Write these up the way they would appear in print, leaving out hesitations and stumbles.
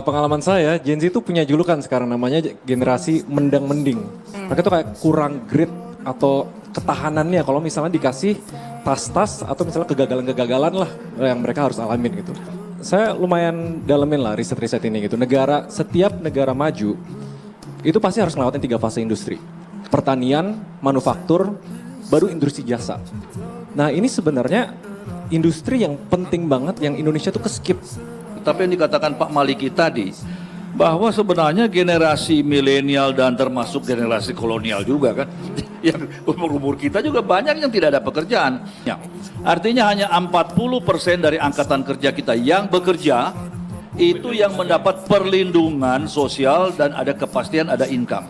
Pengalaman saya, Gen Z itu punya julukan sekarang namanya generasi mendang mending. Mereka tuh kayak kurang grit atau ketahanannya kalau misalnya dikasih tas-tas atau misalnya kegagalan-kegagalan lah yang mereka harus alamin gitu. Saya lumayan dalemin lah riset-riset ini gitu. Setiap negara maju itu pasti harus ngelewatin 3 fase industri. Pertanian, manufaktur, baru industri jasa. Nah ini sebenarnya industri yang penting banget yang Indonesia tuh keskip. Tapi yang dikatakan Pak Maliki tadi, bahwa sebenarnya generasi milenial dan termasuk generasi kolonial juga kan, yang umur-umur kita juga banyak yang tidak ada pekerjaan. Ya. Artinya hanya 40% dari angkatan kerja kita yang bekerja, itu yang mendapat perlindungan sosial dan ada kepastian ada income.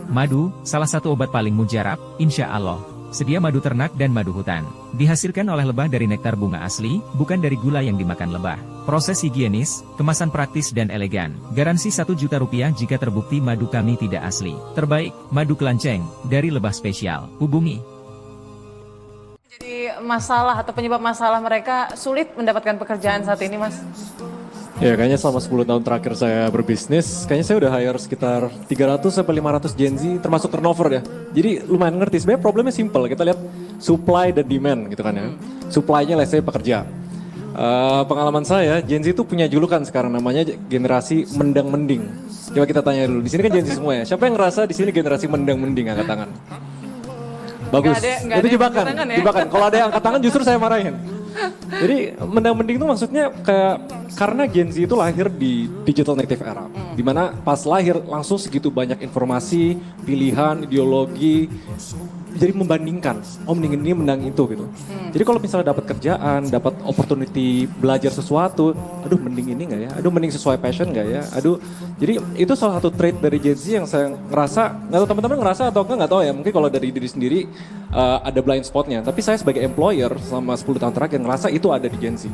Madu, salah satu obat paling mujarab, insya Allah. Sedia madu ternak dan madu hutan. Dihasilkan oleh lebah dari nektar bunga asli, bukan dari gula yang dimakan lebah. Proses higienis, kemasan praktis dan elegan. Garansi 1 juta rupiah jika terbukti madu kami tidak asli. Terbaik, madu kelanceng, dari lebah spesial. Hubungi. Jadi masalah atau penyebab masalah mereka sulit mendapatkan pekerjaan saat ini, Mas? Ya kayaknya selama 10 tahun terakhir saya berbisnis, kayaknya saya udah hire sekitar 300 sampai 500 Gen Z termasuk turnover ya. Jadi lumayan ngerti, sebenarnya problemnya simple, kita lihat supply dan demand gitu kan ya. Supply-nya let's say pekerja. Pengalaman saya, Gen Z itu punya julukan sekarang namanya generasi mendang mending. Coba kita tanya dulu, di sini kan Gen Z semua ya, siapa yang ngerasa di sini generasi mendang mending angkat tangan? Bagus, Nggak ada itu yang jebakan, angkat tangan ya? jebakan. Kalau ada yang angkat tangan justru saya marahin. Jadi mendang mending itu maksudnya kayak karena Gen Z itu lahir di digital native era, dimana pas lahir langsung segitu banyak informasi, pilihan, ideologi, jadi membandingkan, oh mending ini mendang itu gitu. Jadi kalau misalnya dapat kerjaan, dapat opportunity belajar sesuatu, aduh mending ini nggak ya, aduh mending sesuai passion nggak ya, aduh. Jadi itu salah satu trait dari Gen Z yang saya ngerasa, nggak tahu teman-teman ngerasa atau nggak tahu ya, mungkin kalau dari diri sendiri ada blind spotnya. Tapi saya sebagai employer selama 10 tahun terakhir ngerasa itu ada di Gen Z.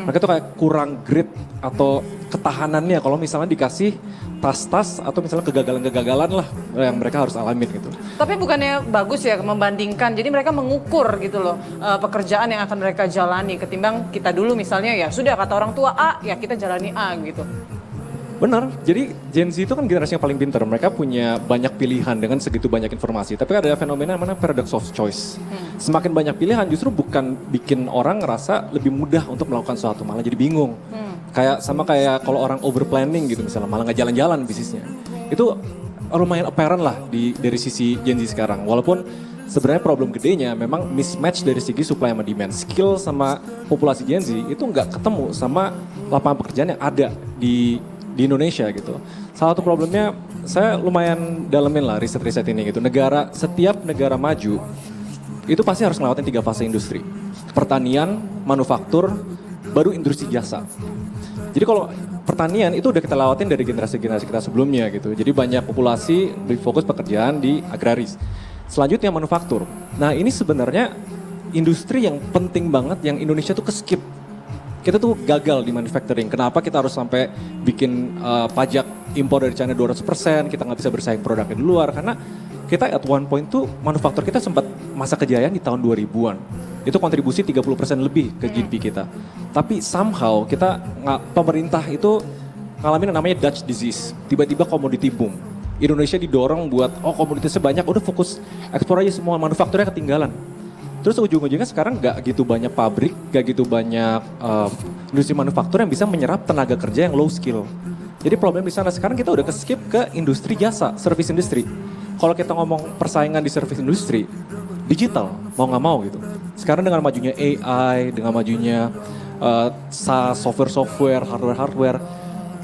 Mereka tuh kayak kurang grit atau ketahanannya kalau misalnya dikasih tas-tas atau misalnya kegagalan-kegagalan lah yang mereka harus alamin gitu. Tapi bukannya bagus ya membandingkan, jadi mereka mengukur gitu loh pekerjaan yang akan mereka jalani ketimbang kita dulu misalnya ya sudah kata orang tua A ya kita jalani A gitu. Benar, jadi Gen Z itu kan generasi yang paling pintar. Mereka punya banyak pilihan dengan segitu banyak informasi. Tapi ada fenomena namanya paradox of choice. Semakin banyak pilihan justru bukan bikin orang ngerasa lebih mudah untuk melakukan sesuatu, malah jadi bingung. Kayak kalau orang over planning gitu misalnya, malah nggak jalan-jalan bisnisnya. Itu lumayan apparent lah dari sisi Gen Z sekarang. Walaupun sebenarnya problem gedenya memang mismatch dari segi supply sama demand. Skill sama populasi Gen Z itu nggak ketemu sama lapangan pekerjaan yang ada di Indonesia gitu. Salah satu problemnya saya lumayan dalemin lah riset-riset ini gitu. Setiap negara maju itu pasti harus ngelewatin 3 fase industri. Pertanian, manufaktur, baru industri jasa. Jadi kalau pertanian itu udah kita lewatin dari generasi-generasi kita sebelumnya gitu. Jadi banyak populasi lebih fokus pekerjaan di agraris. Selanjutnya manufaktur. Nah ini sebenarnya industri yang penting banget yang Indonesia tuh keskip. Kita tuh gagal di manufacturing. Kenapa kita harus sampai bikin pajak impor dari China 200%, kita nggak bisa bersaing produknya di luar. Karena kita at one point tuh manufaktur kita sempat masa kejayaan di tahun 2000-an. Itu kontribusi 30% lebih ke GDP kita. Tapi somehow pemerintah itu ngalamin yang namanya Dutch disease. Tiba-tiba commodity boom. Indonesia didorong buat, komoditasnya banyak, udah fokus ekspor aja semua, manufakturnya ketinggalan. Terus ujung-ujungnya sekarang gak gitu banyak pabrik, gak gitu banyak industri manufaktur yang bisa menyerap tenaga kerja yang low skill. Jadi problem di sana sekarang kita udah ke-skip ke industri jasa, service industry. Kalau kita ngomong persaingan di service industry, digital, mau gak mau gitu. Sekarang dengan majunya AI, dengan majunya SaaS, software, hardware,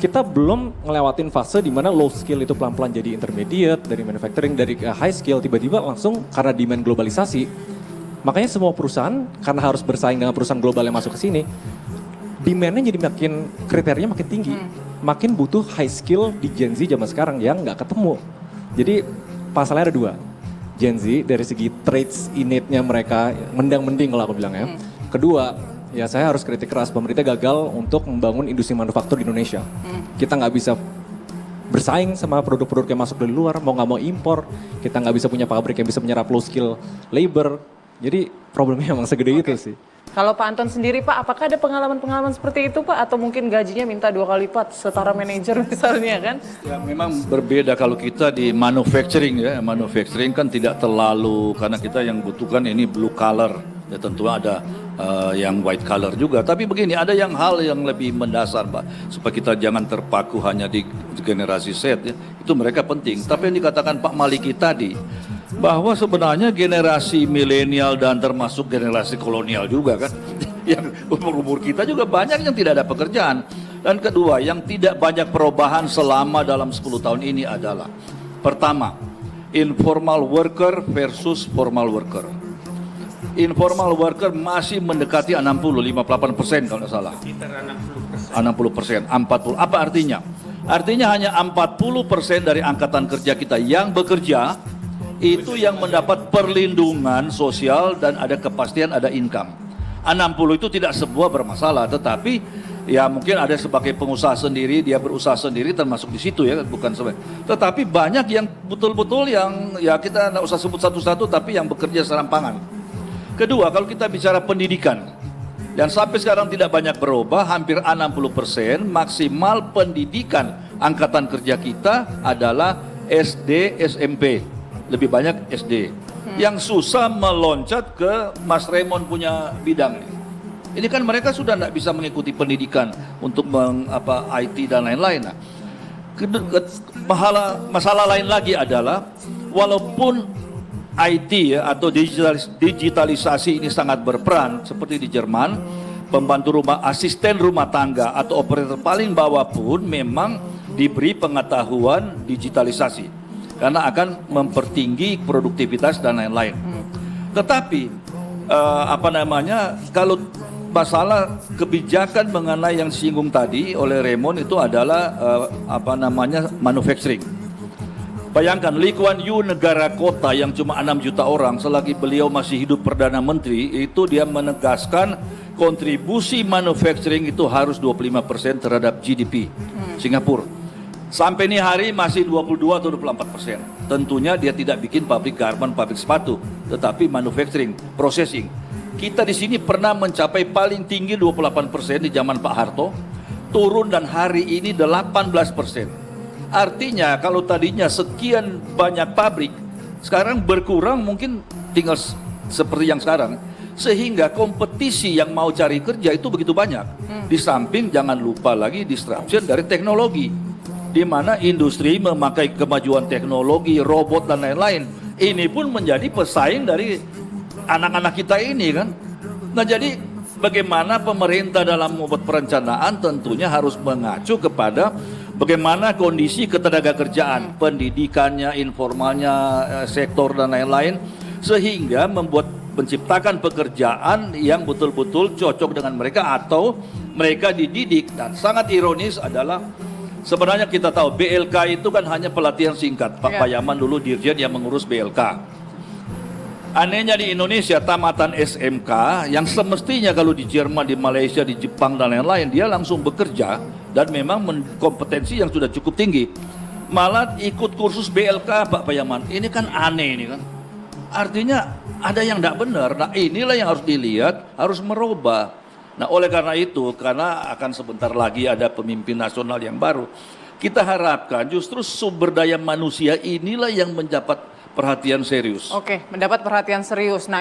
kita belum ngelewatin fase di mana low skill itu pelan-pelan jadi intermediate, dari manufacturing, dari high skill, tiba-tiba langsung karena demand globalisasi. Makanya semua perusahaan karena harus bersaing dengan perusahaan global yang masuk ke sini, demand-nya jadi kriterianya makin tinggi. Makin butuh high skill di Gen Z zaman sekarang yang nggak ketemu. Jadi pasalnya ada 2. Gen Z dari segi traits innate-nya mereka mendang-mending kalau aku bilang ya. Kedua, ya saya harus kritik keras, pemerintah gagal untuk membangun industri manufaktur di Indonesia. Kita nggak bisa bersaing sama produk-produk yang masuk dari luar, mau nggak mau impor. Kita nggak bisa punya pabrik yang bisa menyerap low skill labor. Jadi problemnya emang segede itu sih. Kalau Pak Anton sendiri Pak, apakah ada pengalaman-pengalaman seperti itu Pak? Atau mungkin gajinya minta 2 kali lipat setara manajer misalnya kan? Ya memang berbeda kalau kita di manufacturing ya. Manufacturing kan tidak terlalu, karena kita yang butuhkan ini blue collar. Ya tentu ada yang white collar juga. Tapi begini, ada yang hal yang lebih mendasar Pak. Supaya kita jangan terpaku hanya di generasi Z ya. Itu mereka penting. Tapi yang dikatakan Pak Maliki tadi, bahwa sebenarnya generasi milenial dan termasuk generasi kolonial juga kan, yang umur-umur kita juga banyak yang tidak ada pekerjaan. Dan kedua, yang tidak banyak perubahan selama dalam 10 tahun ini adalah, pertama, informal worker versus formal worker. Informal worker masih mendekati 58% kalau tidak salah. 60%, 40. Apa artinya? Artinya hanya 40% dari angkatan kerja kita yang bekerja itu yang mendapat perlindungan sosial dan ada kepastian, ada income. 60 itu tidak sebuah bermasalah, tetapi ya mungkin ada sebagai pengusaha sendiri, dia berusaha sendiri termasuk di situ ya, bukan sebagai. Tetapi banyak yang betul-betul yang ya kita tidak usah sebut satu-satu, tapi yang bekerja serampangan. Kedua, kalau kita bicara pendidikan, dan sampai sekarang tidak banyak berubah, hampir 60% maksimal pendidikan angkatan kerja kita adalah SD, SMP. Lebih banyak SD. Yang susah meloncat ke Mas Raymond punya bidang. Ini kan mereka sudah tidak bisa mengikuti pendidikan untuk IT dan lain-lain. Nah, masalah lain lagi adalah walaupun IT ya, atau digitalisasi ini sangat berperan seperti di Jerman, pembantu rumah, asisten rumah tangga atau operator paling bawah pun memang diberi pengetahuan digitalisasi. Karena akan mempertinggi produktivitas dan lain-lain. Tetapi kalau masalah kebijakan mengenai yang singgung tadi oleh Raymond itu adalah manufacturing. Bayangkan Lee Kuan Yew, negara kota yang cuma 6 juta orang, selagi beliau masih hidup Perdana Menteri, itu dia menegaskan kontribusi manufacturing itu harus 25% terhadap GDP Singapura. Sampai ini hari masih 22 atau 24%. Tentunya dia tidak bikin pabrik garment, pabrik sepatu, tetapi manufacturing, processing. Kita di sini pernah mencapai paling tinggi 28% di zaman Pak Harto, turun dan hari ini 18%. Artinya kalau tadinya sekian banyak pabrik, sekarang berkurang mungkin tinggal seperti yang sekarang. Sehingga kompetisi yang mau cari kerja itu begitu banyak. Di samping jangan lupa lagi disruption dari teknologi, di mana industri memakai kemajuan teknologi, robot dan lain-lain. Ini pun menjadi pesaing dari anak-anak kita ini kan. Nah jadi bagaimana pemerintah dalam membuat perencanaan tentunya harus mengacu kepada bagaimana kondisi ketenagakerjaan, pendidikannya, informalnya, sektor dan lain-lain, sehingga menciptakan pekerjaan yang betul-betul cocok dengan mereka atau mereka dididik. Dan sangat ironis adalah sebenarnya kita tahu BLK itu kan hanya pelatihan singkat. Pak Payaman dulu dirjen yang mengurus BLK. Anehnya di Indonesia tamatan SMK yang semestinya kalau di Jerman, di Malaysia, di Jepang dan lain-lain dia langsung bekerja dan memang kompetensi yang sudah cukup tinggi. Malah ikut kursus BLK Pak Payaman. Ini kan aneh ini kan. Artinya ada yang tidak benar. Nah inilah yang harus dilihat, harus merubah. Nah oleh karena itu, karena akan sebentar lagi ada pemimpin nasional yang baru, kita harapkan justru sumber daya manusia inilah yang mendapat perhatian serius. Oke, mendapat perhatian serius. Nah